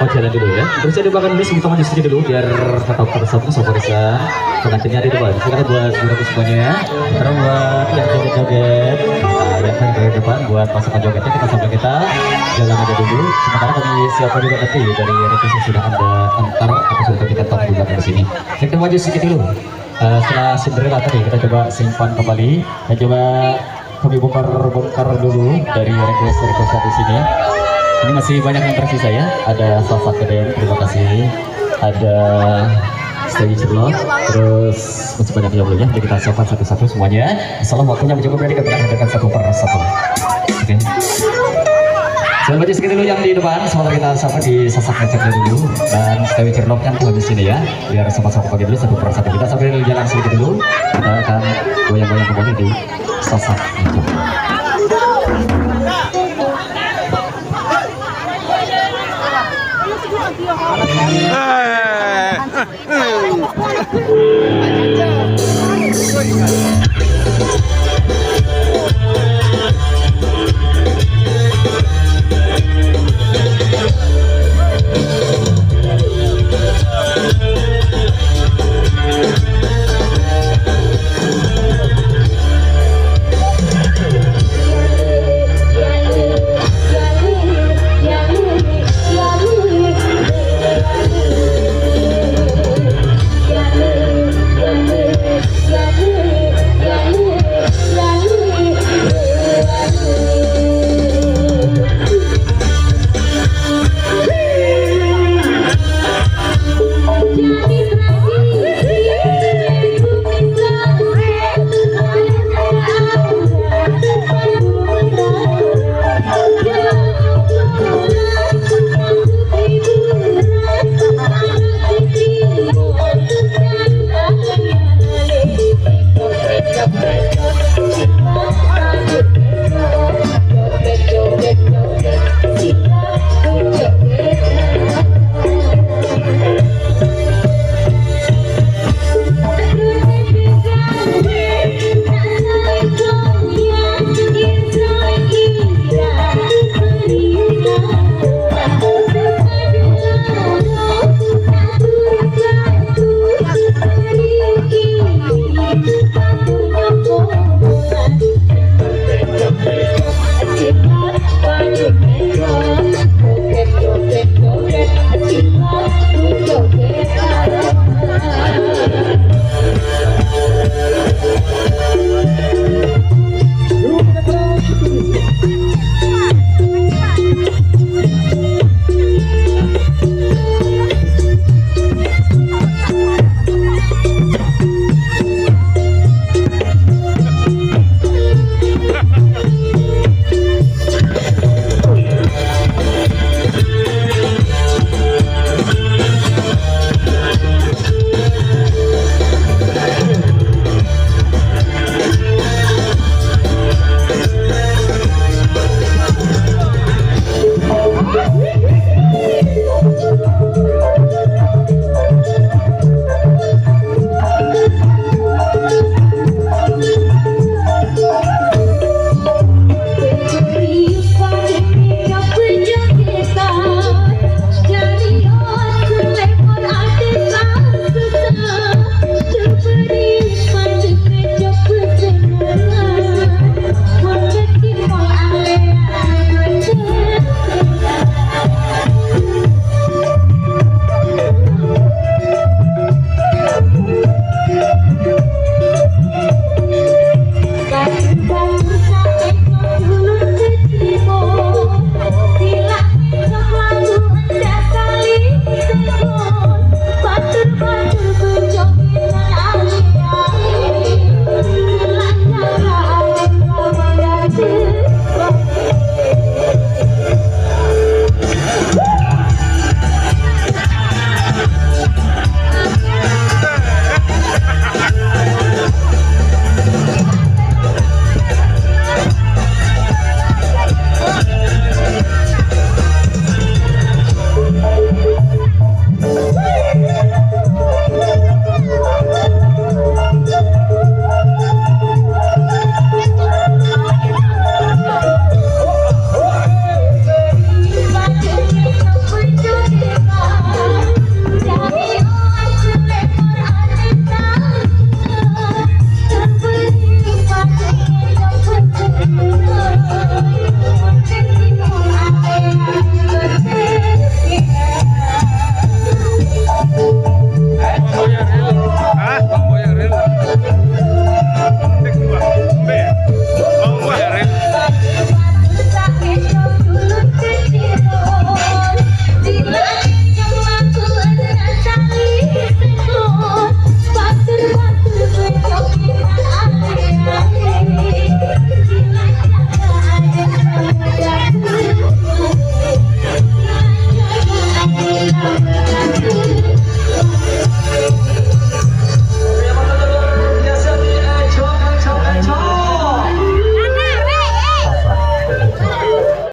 Oh, jalan dulu ya. Terus saya dibawakan dulu sebentar maju sedikit dulu biar tetap bersama sama Risa. Pengantinnya ada di bawah. Silakan buat saudara semuanya ya. Sekarang buat yang joget-joget, yang ke depan buat pasangan jogetnya kita sambil kita jalan aja dulu. Sementara kami siapa juga nanti dari revisi sudah Anda antar atau sudah kita top juga di sini. Kita maju sedikit dulu. Setelah Cinderella tadi kita coba simpan kembali. Dan coba kami bongkar dulu dari request di sini. Ini masih banyak yang tersisa ya. Ada Salsa Keden, terima kasih. Ada Stay Cirlot, terus masih banyak yang belum ya. Jadi kita siapkan satu-satu semuanya. Assalamualaikum waktunya mencoba berani kita hadirkan satu per satu. Oke. Saya baca sedikit dulu yang di depan. Sementara kita sapa di sasak ngecek dulu. Dan Stay Cirlot kan di sini ya. Biar sama-sama bagi dulu satu per satu. Kita sambil jalan sedikit dulu. Kita akan goyang-goyang kembali di sasak ngecek. Hey!